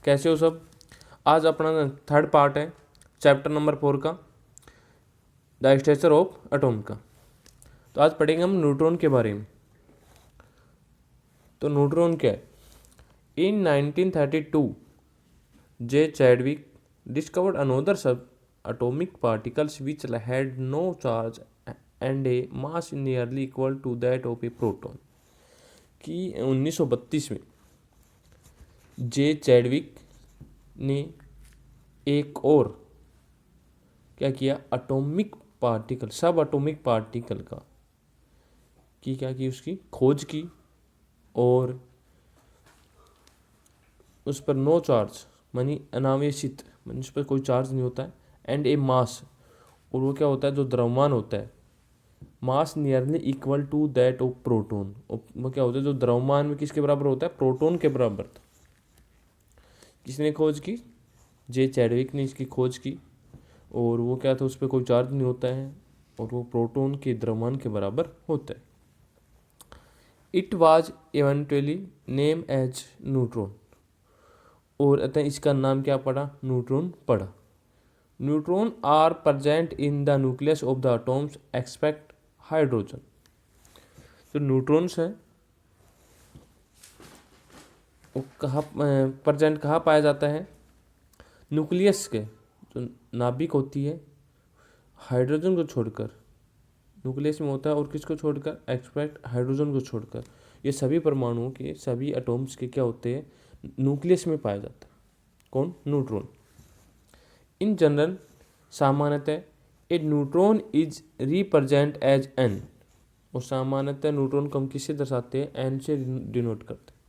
कैसे हो सब। आज अपना थर्ड पार्ट है चैप्टर नंबर 4 का, द स्ट्रक्चर ऑफ एटॉम का। तो आज पढ़ेंगे हम न्यूट्रॉन के बारे में। तो न्यूट्रॉन क्या है? इन 1932 जे Chadwick discovered another subatomic particles which had no charge and a mass nearly equal to that of a proton। कि 1932 में जे चैडविक ने एक और क्या किया, एटॉमिक पार्टिकल, सब एटॉमिक पार्टिकल का की क्या की उसकी खोज की, और उस पर नो चार्ज मानी अनावेशित, मानी उस पर कोई चार्ज नहीं होता है, एंड ए मास, और वो क्या होता है जो द्रव्यमान होता है, mass nearly equal to that of proton. वो क्या होता है जो द्रव्यमान में किसके बराबर होता है, प्रोटोन के बराबर था। किसने खोज की? जे चैडविक ने इसकी खोज की, और वो क्या था, उस पर कोई चार्ज नहीं होता है और वो प्रोटोन के द्रव्यमान के बराबर होता है। It was eventually name as neutron, और अतः इसका नाम क्या पड़ा, न्यूट्रॉन पड़ा। Neutron are present in the nucleus of the atoms except hydrogen. जो न्यूट्रॉन्स है वो कहाँ प्रेजेंट, कहाँ पाया जाता है? न्यूक्लियस के जो नाभिक होती है, हाइड्रोजन को छोड़कर न्यूक्लियस में होता है, और किसको छोड़कर? एक्सेप्ट हाइड्रोजन को छोड़कर। ये सभी परमाणुओं के, सभी एटॉम्स के क्या होते हैं, न्यूक्लियस में पाया जाता है। कौन? न्यूट्रॉन। इन जनरल, सामान्यतः a neutron is represent as N, और सामान्यतः न्यूट्रॉन को हम किससे दर्शाते हैं? एन से डिनोट करते हैं।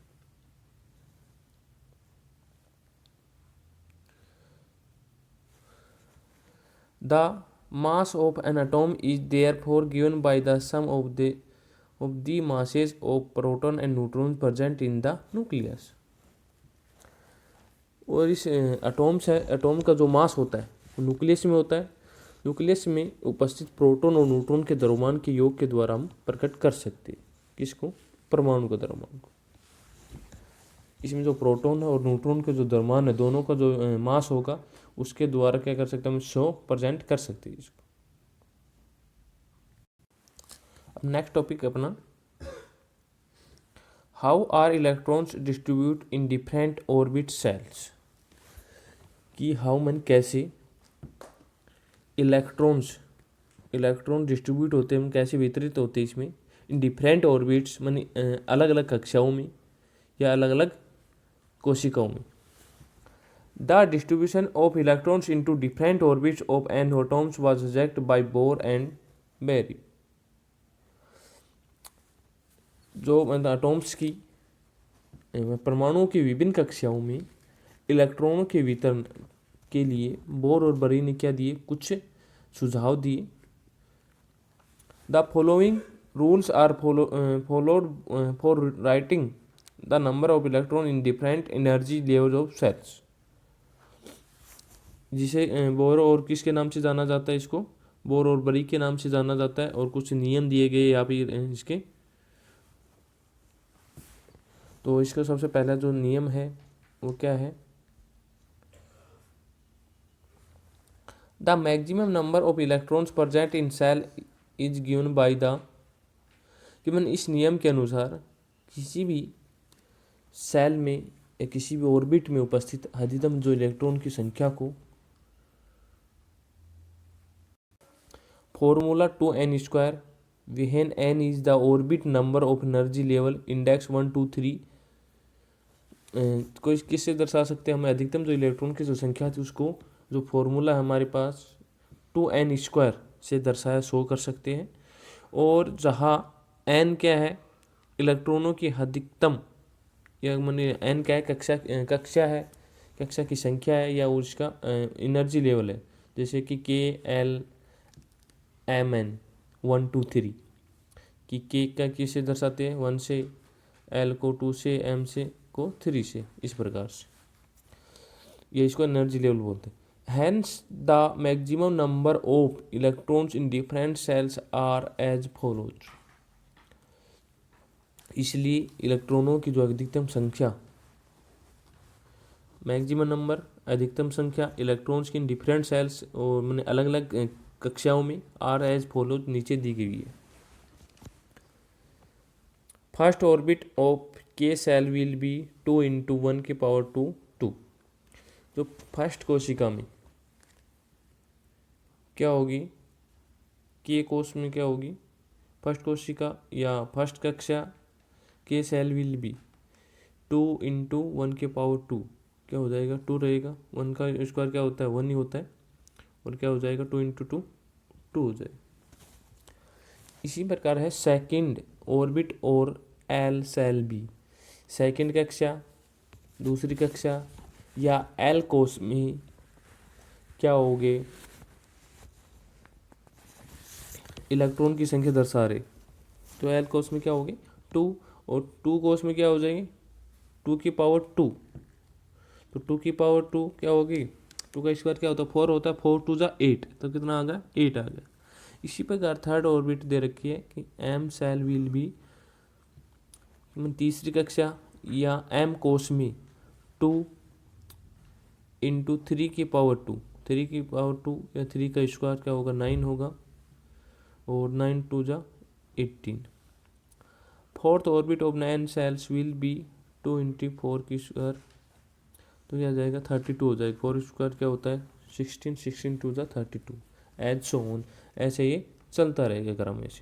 The mass of an atom is therefore given by the sum of the masses of proton and neutron present in the nucleus. और इस एटॉम्स है, एटॉम का जो मास होता है वो न्यूक्लियस में होता है। न्यूक्लियस में उपस्थित प्रोटॉन और न्यूट्रॉन के द्रव्यमान के योग के द्वारा हम प्रकट कर सकते हैं। किसको? परमाणु का द्रव्यमान को। इसमें जो प्रोटॉन है और न्यूट्रॉन के जो द्रव्यमान है, दोनों का जो मास होगा, उसके द्वारा क्या कर सकते हैं, हम शो प्रेजेंट कर सकते हैं इसको। अब नेक्स्ट टॉपिक अपना, how are electrons distribute in different orbit shells. कि हाउ मन कैसे इलेक्ट्रॉन डिस्ट्रीब्यूट होते हैं, कैसे वितरित होते हैं इसमें, इन डिफरेंट ऑर्बिट्स मानी अलग अलग कक्षाओं में या अलग अलग कोशिकाओं में। The distribution of electrons into different orbits of an atoms was suggest by Bohr and Bury. जो मतलब एटॉम्स की, परमाणुओं की विभिन्न कक्षाओं में इलेक्ट्रॉनों के वितरण के लिए बोर और बरी ने क्या दिए, कुछ सुझाव दिए। The following rules are followed for writing the number of electron in different energy level of shells. जिसे बोर और किसके नाम से जाना जाता है? इसको बोर और बरी के नाम से जाना जाता है, और कुछ नियम दिए गए यहाँ पे इसके। तो इसका सबसे पहला जो नियम है वो क्या है? The maximum number of electrons present in shell is given by the, कि मैंने इस नियम के अनुसार किसी भी सेल में या किसी भी ऑर्बिट में उपस्थित अधिकतम जो इलेक्ट्रॉन की संख्या को formula 2n², विहेन n is the orbit number of energy level index 1 2 3। को किससे दर्शा सकते हैं? हमें अधिकतम जो इलेक्ट्रॉन की जो संख्या थी उसको, जो फॉर्मूला है हमारे पास 2n² से दर्शाया, शो कर सकते हैं। और जहाँ n क्या है, इलेक्ट्रॉनों की अधिकतम, या मैंने n क्या है, कक्षा है, कक्षा की संख्या है, या उसका एनर्जी लेवल है, जैसे कि KLMN 1 2 3, कि K का किससे दर्शाते हैं? 1 से, L को 2 से, M से को 3 से, इस प्रकार से ये इसको एनर्जी लेवल बोलते हैं। Hence the maximum number of electrons in different shells are as follows. इसलिए इलेक्ट्रॉनों की जो अधिकतम संख्या मैक्सिमम नंबर अधिकतम संख्या इलेक्ट्रॉन्स की इन डिफरेंट सेल्स और मैंने अलग अलग कक्षाओं में आर एज फॉलो नीचे दी गई है। फर्स्ट ऑर्बिट ऑफ के सेल विल बी 2 × 10⁻²²। जो फर्स्ट कोशिका में क्या होगी, के कोश में क्या होगी, फर्स्ट कोशिका या फर्स्ट कक्षा के सेल विल बी 2 × 1⁻²। क्या हो जाएगा, 2 रहेगा, 1 का स्क्वायर क्या होता है, 1 ही होता है, और क्या हो जाएगा 2 × 2 2 हो जाएगा। इसी प्रकार है सेकंड ऑर्बिट और एल सेल बी, सेकंड कक्षा, दूसरी कक्षा या एल कोश में क्या होगे, इलेक्ट्रॉन की संख्या दर्शा रहे, तो एल कोश में क्या होगी 2, और 2 कोश में क्या हो जाएगी 2⁻²। तो 2⁻² क्या होगी, 2 का स्क्वायर क्या होता है 4 होता है, 4 × 2 = 8, तो कितना आ गया 8 आ गया। इसी प्रकार थर्ड ऑर्बिट दे रखी है कि एम सेल विल बी, तीसरी कक्षा या एम कोश में 2 × 3⁻², 3⁻² या 3 का स्क्वायर क्या होगा 9 होगा, और 9 × 2 = 18। Fourth orbit of 9 shells will be 2 × 4², तो क्या आ जाएगा 32 हो जाएगा, 4 स्क्वायर क्या होता है 16, 16 × 2 = 32, एज सो ऑन, ऐसे ये चलता रहेगा क्रम में से।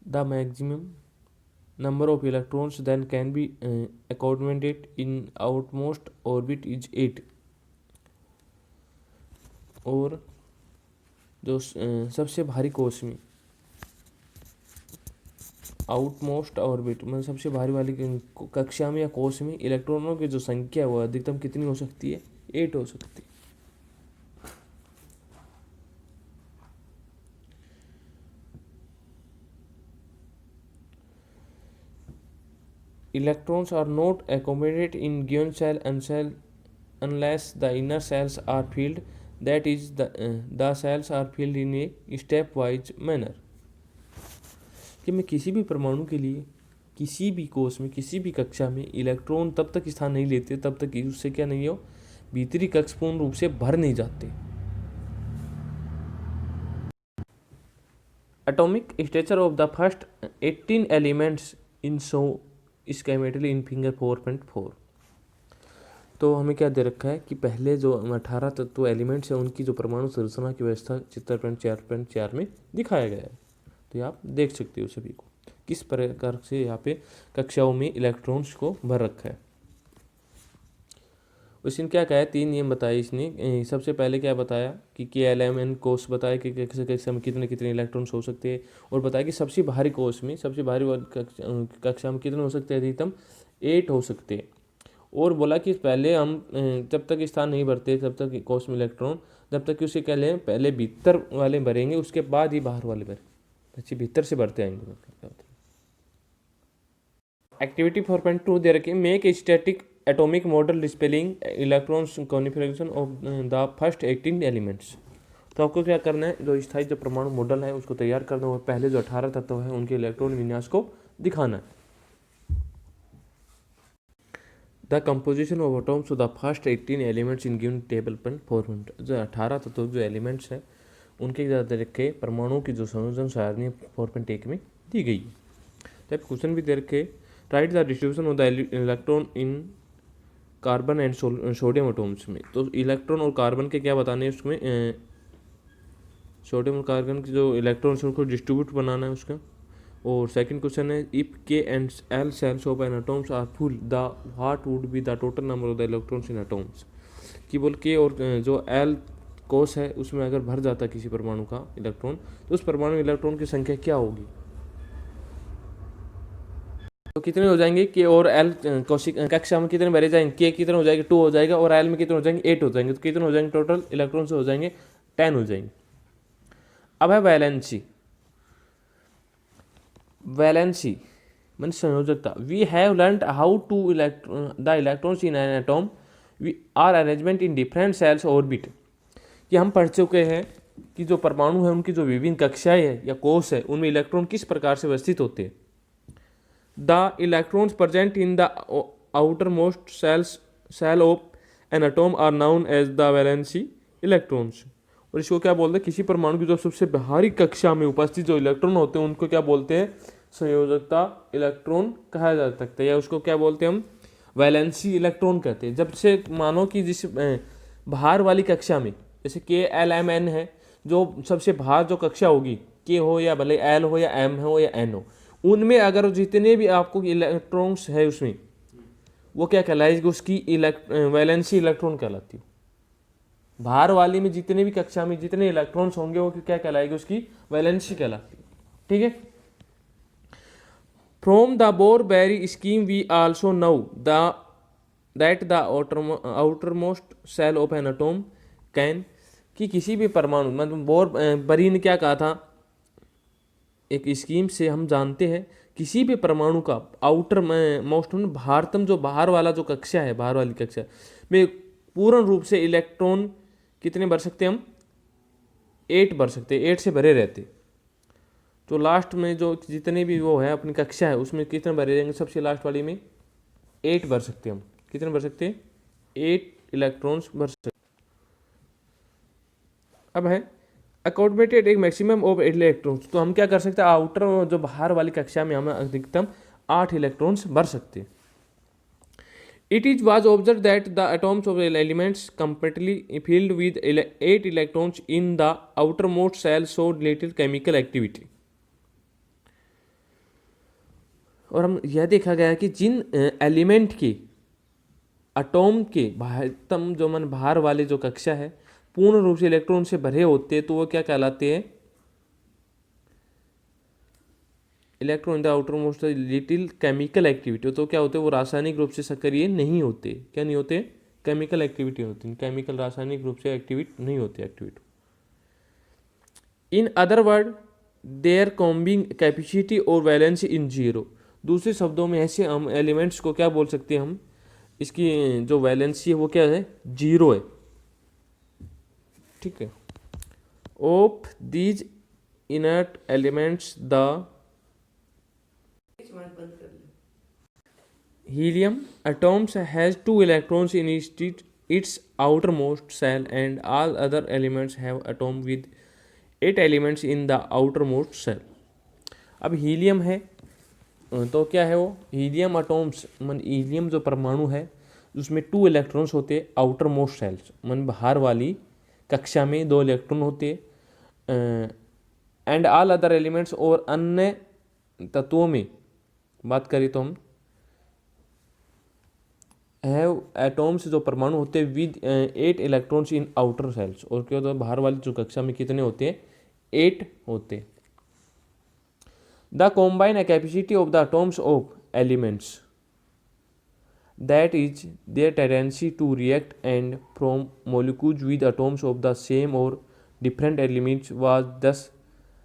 The maximum number of electrons then can be accommodated in outmost orbit is 8। और जो सबसे भारी कोश में आउटमोस्ट ऑर्बिट मतलब सबसे भारी वाली कक्षा में या कोश में इलेक्ट्रॉनों की जो संख्या वो अधिकतम कितनी हो सकती है, 8 हो सकती है। Electrons are not accommodated in given cell unless the inner cells are filled, that is the cells are filled in a stepwise manner। कि मैं किसी भी परमाणु के लिए किसी भी कोश में किसी भी कक्षा में इलेक्ट्रॉन तब तक स्थान नहीं लेते तब तक कि उससे क्या नहीं हो, भीतरी कक्ष पूर्ण रूप से भर नहीं जाते। Atomic structure of the first 18 elements in show schematically in figure 4.4। तो हमें क्या दे रखा है कि पहले जो 18 तत्व एलिमेंट्स हैं उनकी जो परमाणु संरचना की व्यवस्था चित्र 4.4 में दिखाया गया है। तो ये आप देख सकते हो सभी को किस प्रकार से यहाँ पे कक्षाओं में इलेक्ट्रॉन्स को भर रखा है। उसने क्या कहा है, 3 नियम बताए इसने। सबसे पहले क्या बताया कि KLMN कोश बताया कि कक्षा में कितने कितने इलेक्ट्रॉन्स हो सकते हैं, और बताया कि सबसे भारी कोश में सबसे भारी कक्षा में कितने हो सकते हैं, अधिकतम 8 हो सकते हैं। और बोला कि पहले हम जब तक स्थान नहीं भरते तब तक कोश में इलेक्ट्रॉन, जब तक कि उसे क्या लें पहले भीतर वाले भरेंगे उसके बाद ही बाहर वाले भरें, अच्छी भीतर से भरते आएंगे। एक्टिविटी 4.2 दे रखी, make a static atomic model displaying electrons configuration of the first 18 elements. तो आपको क्या करना है, जो स्थायी जो परमाणु मॉडल है उसको तैयार करना और पहले जो 18 तत्व है उनके इलेक्ट्रॉन विन्यास को दिखाना है। The composition of atoms of the first 18 elements in given table पर 4. जो 18 तत्व जो एलिमेंट्स हैं उनके ज़्यादा रखे परमाणुओं की जो संयोजन सारणी 4.1 में दी गई है। तब क्वेश्चन भी दे रखे, right the distribution of the electron in carbon and sodium atoms में। तो इलेक्ट्रॉन और कार्बन के क्या बताने हैं उसमें, सोडियम और कार्बन के जो इलेक्ट्रॉन है उनको डिस्ट्रीब्यूट बनाना है उसका। और सेकंड क्वेश्चन है, if K and L cells of an atoms are full, the what would be the total number of the electrons in atoms। कि बोल K और जो L कोश है उसमें अगर भर जाता किसी परमाणु का इलेक्ट्रॉन तो उस परमाणु इलेक्ट्रॉन की संख्या क्या होगी। तो कितने हो जाएंगे K और L कक्षा में कितने भरे जाएंगे, K कितने हो जाएंगे 2 हो जाएगा, और L में कितने हो जाएंगे 8 हो जाएंगे। तो कितने हो जाएंगे टोटल इलेक्ट्रॉन से हो जाएंगे 10 हो जाएंगे। अब है वैलेंसी, वैलेंसी मीन संयोजकता। We have learned how to the electrons in an atom we are arrangement in different shells orbit. कि हम पढ़ चुके हैं कि जो परमाणु है उनकी जो विभिन्न कक्षाएं हैं या कोश है उनमें इलेक्ट्रॉन किस प्रकार से व्यवस्थित होते हैं। The electrons present in the outermost cell of an atom are known as the valency electrons. और इसको क्या बोलते हैं, किसी परमाणु की जो सबसे बाहरी कक्षा में उपस्थित जो इलेक्ट्रॉन होते हैं उनको क्या बोलते हैं, संयोजकता इलेक्ट्रॉन कहा जा सकता है, या उसको क्या बोलते हैं हम, वैलेंसी इलेक्ट्रॉन कहते हैं. जब से मानो कि जिस बाहर वाली कक्षा में, जैसे K L M N है, जो सबसे बाहर जो कक्षा होगी, के हो या भले एल हो या एम हो या एन हो, उनमें अगर जितने भी आपको इलेक्ट्रॉन्स है उसमें, वो क्या कहलाएगी, उसकी वैलेंसी इलेक्ट्रॉन कहलाती है. बाहर वाली में जितने भी कक्षा में जितने इलेक्ट्रॉन्स होंगे वो क्या कहलाएगी, उसकी वैलेंसी कहलाती है. ठीक है. From the Bohr Bury scheme we also know that the outermost shell of an atom can, कि किसी भी परमाणु, मतलब बोर बरी ने क्या कहा था, एक स्कीम से हम जानते हैं किसी भी परमाणु का आउटर मोस्ट भारतम, जो बाहर वाला जो कक्षा है, बाहर वाली कक्षा में पूर्ण रूप से इलेक्ट्रॉन कितने भर सकते हैं हम, 8 भर सकते हैं, 8 से भरे रहते. तो लास्ट में जो जितने भी वो है अपनी कक्षा है उसमें कितने भरे रहेंगे, सबसे लास्ट वाली में 8 भर सकते हैं हम. कितने भर सकते हैं, 8 इलेक्ट्रॉन्स भर सकते. अब है अकोमोडेटेड एक मैक्सिमम ऑफ इलेक्ट्रॉन्स, तो हम क्या कर सकते हैं, आउटर जो बाहर वाली कक्षा में हम अधिकतम 8 इलेक्ट्रॉन्स भर सकते हैं. It is was observed that the atoms of elements completely filled with 8 electrons in the outermost shell showed little chemical activity. और हम यह देखा गया कि जिन एलिमेंट के एटॉम के बाहरतम जो मन बाहर वाले जो कक्षा है पूर्ण रूप से इलेक्ट्रॉन से भरे होते हैं, तो वो क्या कहलाते हैं, electron in the outer most little chemical activity. तो क्या होते हैं, वो रासायनिक रूप से सक्रिय नहीं होते. क्या नहीं होते, केमिकल एक्टिविटी होती है, केमिकल रासायनिक रूप से एक्टिविट नहीं होती activity. In other word their combining capacity और वैलेंसी इन जीरो. दूसरे शब्दों में ऐसे हम एलिमेंट्स को क्या बोल सकते हैं हम, इसकी जो वैलेंसी है वो क्या है, जीरो है. ठीक है. Of these inert elements the helium atoms has 2 electrons in its outermost shell, and all other elements have atom with 8 elements in the outermost shell. अब हीलियम है तो क्या है वो, हीलियम एटॉम्स मन हीलियम जो परमाणु है उसमें 2 इलेक्ट्रॉन्स होते हैं आउटर मोस्ट सेल्स, मन बाहर वाली कक्षा में 2 इलेक्ट्रॉन होते हैं. एंड ऑल अदर एलिमेंट्स, और अन्य तत्वों में बात करें तो हम हैव एटॉम्स जो परमाणु होते हैं with 8 electrons in outer shells. और क्या होता है, बाहर वाली जो कक्षा में कितने होते हैं, 8 होते हैं. The combine capacity of the atoms of elements that is their tendency to react and from molecules with atoms of the same और different elements was thus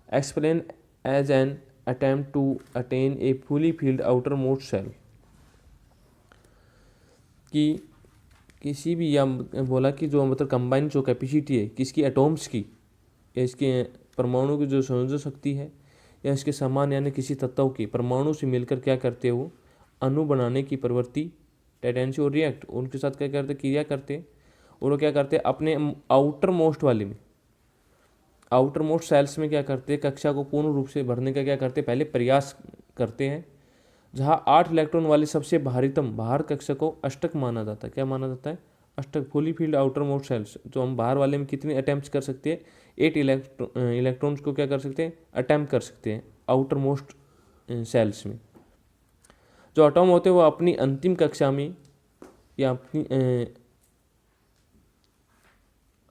explain as an attempt to attain a fully filled outer most shell. कि किसी भी, या बोला कि जो मतलब combine जो कैपेसिटी है किसकी, एटॉम्स की, या इसके परमाणु की जो संयोजन शक्ति है, या इसके समान यानी किसी तत्व की परमाणु से मिलकर क्या करते हो, अणु बनाने की प्रवृत्ति, टेंडेंसी और रिएक्ट, उनके साथ क्या करते, क्रिया करते. और वो क्या करते अपने आउटर मोस्ट वाले में, आउटर मोस्ट सेल्स में क्या करते, कक्षा को पूर्ण रूप से भरने का क्या करते, पहले प्रयास करते हैं. जहाँ 8 इलेक्ट्रॉन वाली सबसे भारीतम बाहर कक्षा को अष्टक माना जाता है. क्या माना जाता है, अष्टक. Fully filled outer most shells, जो हम बाहर वाले में कितने अटैम्प्ट कर सकते हैं, 8 इलेक्ट्रॉन्स को क्या कर सकते हैं, अटैम्प्ट कर सकते हैं आउटर मोस्ट सेल्स में. जो एटॉम होते हैं वो अपनी अंतिम कक्षा में या अपनी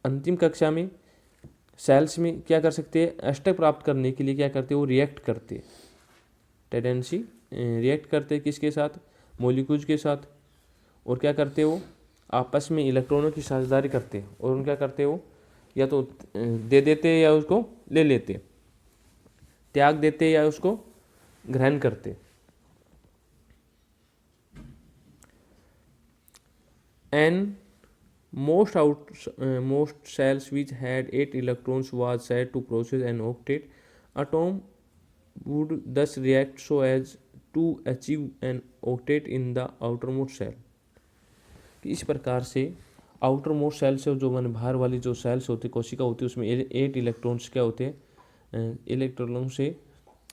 अंतिम कक्षा में सेल्स में क्या कर सकते हैं, अष्टक प्राप्त करने के लिए क्या करते हैं, वो रिएक्ट करते हैं. टेंडेंसी रिएक्ट करते हैं किसके साथ, मॉलिक्यूल्स के साथ. और क्या करते हैं, वो आपस में इलेक्ट्रॉनों की साझेदारी करते हैं. और उन क्या करते हैं, वो या तो दे देते हैं या उसको ले लेते हैं, त्याग देते हैं या उसको ग्रहण करते हैं. And most cells which had 8 electrons was said to possess an octet. Atom would thus react so as to achieve an octet in the outer most shell. इस प्रकार से आउटर मोस्ट सेल से जो मैंने बाहर वाली जो सेल्स होती कोशिका होती है उसमें 8 इलेक्ट्रॉन्स क्या होते हैं, इलेक्ट्रॉनों से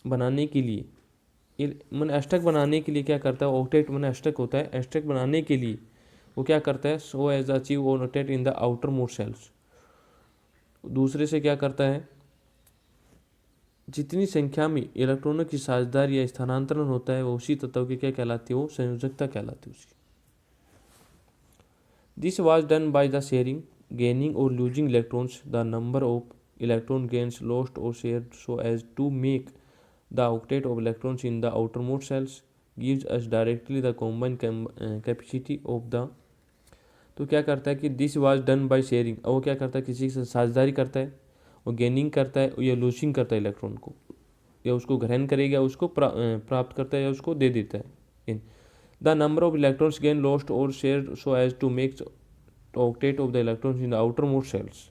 बनाने के लिए मैंने अष्टक बनाने के लिए क्या करता है, ऑक्टेट मैंने अष्टक होता है, अष्टक बनाने के लिए वो क्या करता है, so as achieve octet in the outer most shells. दूसरे से क्या करता है, जितनी संख्या में इलेक्ट्रॉनों की साझेदारी या स्थानांतरण होता है वो उसी तत्व की क्या कहलाती है, वो संयोजकता कहलाती है उसकी। This was done by the sharing, gaining और losing electrons, the number of electron gains lost और share so as to make the octet of electrons in the outer most shells gives us directly the combined capacity of the. तो क्या करता है कि this was done by sharing, और वो क्या करता है किसी से साझेदारी करता है, वो गेनिंग करता है या लूजिंग करता है इलेक्ट्रॉन को, या उसको ग्रहण करेगा, उसको प्राप्त करता है या उसको दे देता है। The number of electrons gain lost और share so as to make octet of the electrons in the outer most shells.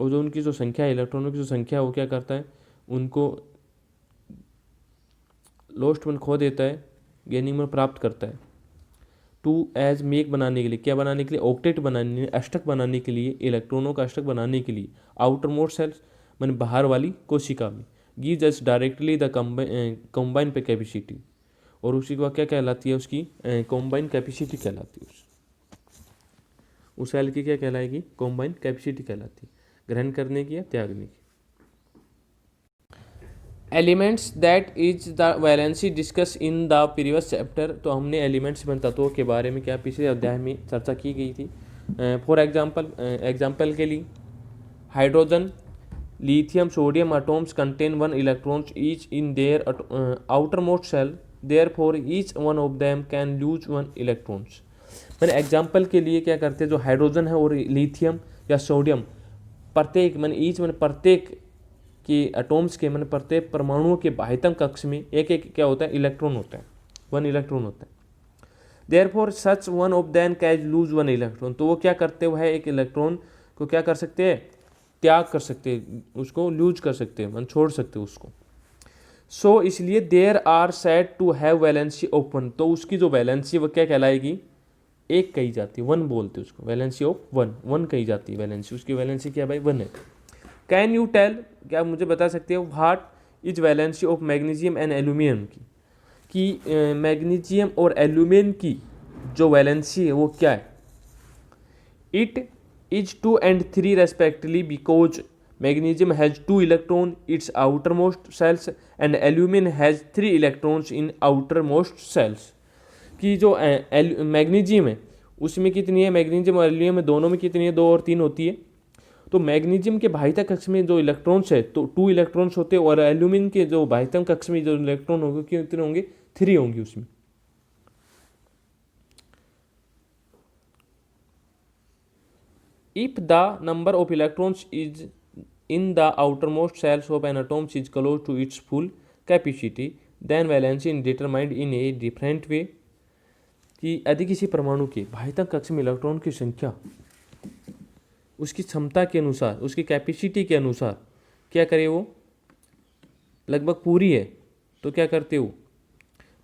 और जो उनकी जो संख्या है, इलेक्ट्रॉनों की जो संख्या है वो क्या करता है, उनको लॉस्ट में खो देता है, गेनिंग में प्राप्त करता है। टू एज मेक बनाने के लिए, क्या बनाने के लिए, ऑक्टेट बनाने, अष्टक बनाने के लिए, इलेक्ट्रॉनों का अष्टक बनाने के लिए आउटर मोस्ट सेल्स मैंने बाहर वाली कोशिका में, gives us directly the combine पे कैपेसिटी, और उसी को क्या कहलाती है, उसकी कॉम्बाइन कैपेसिटी कहलाती है। उस सेल की क्या कहलाएगी, कॉम्बाइन कैपेसिटी कहलाती है, ग्रहण करने की या त्यागने की। Elements that is the valency discuss in the previous chapter. तो हमने एलिमेंट्स में तत्वों के बारे में क्या पिछले अध्याय में चर्चा की गई थी। फॉर एग्जाम्पल के लिए hydrogen, lithium, sodium atoms contain 1 electrons each in their outer most shell, therefore each one of them can lose 1 electrons. मैंने एग्जाम्पल के लिए क्या करते हैं, जो हाइड्रोजन है और लिथियम या सोडियम, प्रत्येक मैंने ईच मैंने प्रत्येक के एटॉम्स के मैंने प्रत्येक परमाणुओं के बाह्यतम कक्ष में एक एक क्या होता है, इलेक्ट्रॉन होता है, 1 इलेक्ट्रॉन होता है। Therefore such one of them can lose 1 electron. तो वो क्या करते हुए है, एक इलेक्ट्रॉन को क्या कर सकते हैं, त्याग कर सकते हैं, उसको लूज कर सकते हैं, छोड़ सकते हैं उसको। सो इसलिए they are said to have valency of 1। तो उसकी जो वैलेंसी वो क्या कहलाएगी, एक कही जाती है, 1 बोलते हैं उसको, वैलेंसी ऑफ 1 कही जाती है वैलेंसी, उसकी वैलेंसी क्या भाई, 1 है। कैन यू टेल, क्या मुझे बता सकते हो, what is valency of magnesium and aluminium की, कि मैग्नीशियम और एल्यूमिनियम की जो वैलेंसी है वो क्या है। It is 2 and 3 respectively because magnesium has 2 electron its outer most shells and aluminium has 3 electrons in outer most shells. कि जो मैग्नीशियम है उसमें कितनी है, मैग्नीशियम और एल्यूमिनियम में दोनों में कितनी है, 2 और 3 होती है। तो मैग्नीशियम के बाह्यतम कक्ष में जो इलेक्ट्रॉन्स है तो 2 इलेक्ट्रॉन्स होते हैं, और एल्यूमिनियम के जो बाह्यतम कक्ष में जो इलेक्ट्रॉन होंगे कितने होंगे, 3 होंगे उसमें। If the number of electrons is in the outer most shells of an atom is close to its full capacity then valency is determined in a different way. कि यदि किसी परमाणु के बाह्यतम कक्ष में इलेक्ट्रॉन की संख्या उसकी क्षमता के अनुसार, उसकी कैपेसिटी के अनुसार क्या करे, वो लगभग पूरी है, तो क्या करते हो,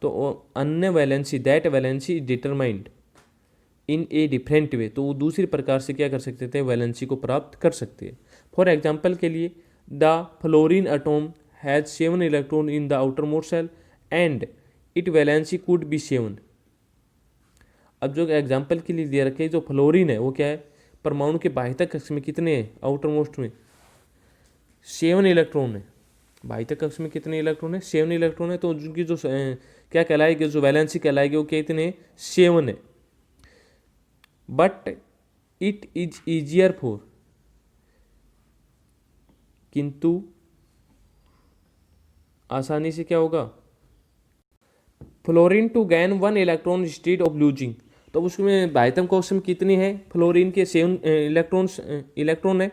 तो अन्य valency, that valency is determined in a different वे। तो वो दूसरी प्रकार से क्या कर सकते थे, वैलेंसी को प्राप्त कर सकते हैं। फॉर एग्जाम्पल के लिए the fluorine atom has 7 electron in the outer most shell and it valency could be 7। अब जो एग्जाम्पल के लिए दे रखे, जो फ्लोरीन है वो क्या है, परमाणु के बाह्यतम कक्ष में कितने हैं, आउटर मोस्ट में 7 इलेक्ट्रॉन है। बाह्यतम कक्ष में कितने इलेक्ट्रॉन है, 7 इलेक्ट्रॉन है। तो उनकी जो क्या कहलाएगी, जो वैलेंसी कहलाएगी वो कितने, 7 है। But it is easier for, किंतु आसानी से क्या होगा, fluorine to gain 1 electron instead of losing. तो उसमें बाह्यतम कक्ष में कितनी है, फ्लोरीन के 7 इलेक्ट्रॉन है,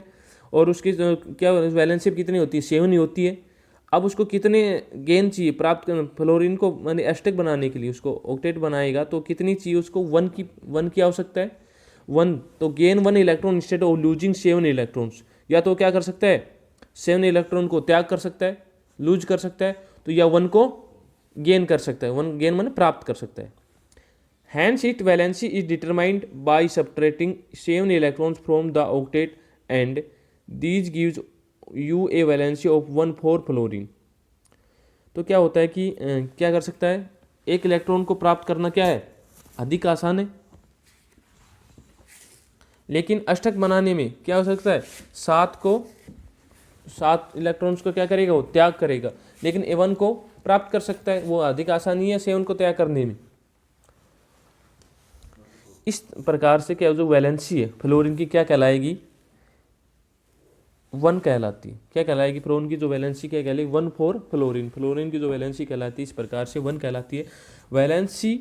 और उसकी क्या वैलेंसी कितनी होती है, 7 ही होती है। अब उसको कितने गेन चाहिए प्राप्त करना, फ्लोरीन को माने एस्टेक बनाने के लिए, उसको ऑक्टेट बनाएगा तो कितनी चाहिए उसको, 1 की आवश्यकता है, 1। तो gain 1 electron instead of losing 7 electrons. या तो क्या कर सकता है, 7 इलेक्ट्रॉन को त्याग कर सकता है, लूज कर सकता है, तो या 1 को गेन कर सकता है, वन गेन माने प्राप्त कर सकता है। Hence it valency is determined by subtracting 7 electrons from the octet and these gives you a valency of 1,4 fluorine. तो क्या होता है कि क्या कर सकता है, एक इलेक्ट्रॉन को प्राप्त करना क्या है, अधिक आसान है, लेकिन अष्टक बनाने में क्या हो सकता है, 7 इलेक्ट्रॉन्स को क्या करेगा, वो त्याग करेगा, लेकिन A1 को प्राप्त कर सकता है, वो अधिक आसानी है 7 को त्याग करने में। इस प्रकार से क्या जो वैलेंसी है फ्लोरीन की क्या कहलाएगी, 1 कहलाती है। क्या कहलाएगी, फ्लोरीन की जो वैलेंसी क्या कहलाएगी, 1,4 फ्लोरीन। फ्लोरीन की जो वैलेंसी कहलाती है इस प्रकार से 1 कहलाती है। Valency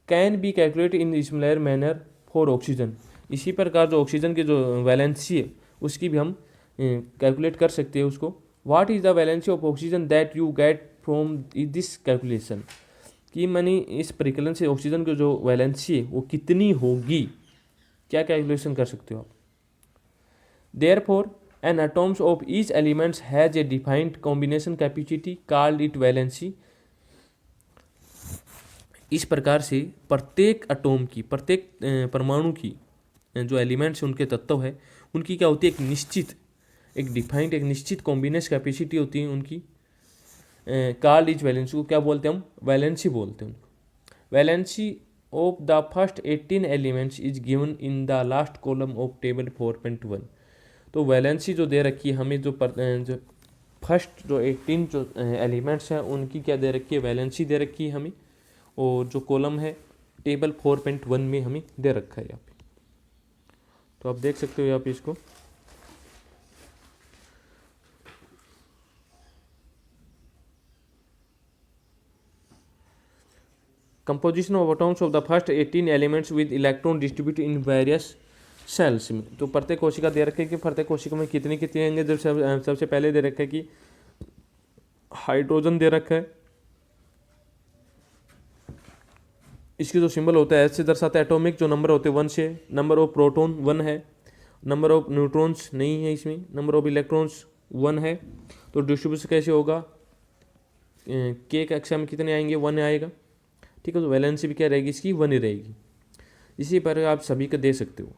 can be calculate in similar manner for oxygen. इसी प्रकार जो ऑक्सीजन की जो वैलेंसी है उसकी भी हम कैलकुलेट कर सकते हैं उसको। What is the valency of oxygen that you get from this calculation, कि मानी इस परिकलन से ऑक्सीजन की जो वैलेंसी है वो कितनी होगी, क्या कैलकुलेशन कर सकते हो आप। Therefore an atoms of each elements has a defined combination capacity called it valency. इस प्रकार से प्रत्येक एटॉम की, प्रत्येक परमाणु की जो एलिमेंट्स उनके तत्व है उनकी क्या होती है, एक निश्चित, एक डिफाइंड, एक निश्चित कॉम्बिनेशन कैपेसिटी होती है उनकी। कॉल्ड इज वैलेंसी को क्या बोलते हैं हम, वैलेंसी बोलते हैं उनको। Valency of the first 18 elements is given in the last column of table 4.1। तो वैलेंसी जो दे रखी है हमें, जो फर्स्ट जो 18 जो एलिमेंट्स हैं उनकी क्या दे रखी है, वैलेंसी दे रखी है हमें, और जो कॉलम है टेबल 4.1 में हमें दे रखा है यहाँ पे। तो आप देख सकते हो यहाँ पे इसको। Composition of atoms of the first 18 elements with electron distribute in various cells में। तो प्रत्येक कोशिका दे रखे कि प्रत्येक कोशिका में कितनी कितनी होंगे। जब सबसे पहले दे रखा है कि हाइड्रोजन दे रखा है, इसकी जो सिंबल होता है एच से दर्शाता है। एटॉमिक जो नंबर होते हैं 1 से, नंबर ऑफ प्रोटॉन 1 है, नंबर ऑफ न्यूट्रॉन्स नहीं है इसमें, नंबर ऑफ इलेक्ट्रॉन्स 1 है। तो डिस्ट्रीब्यूशन कैसे होगा, के कक्षा में कितने आएंगे, 1 आएगा, ठीक है। तो वैलेंसी भी क्या रहेगी इसकी, 1 ही रहेगी। इसी पर आप सभी को दे सकते हो।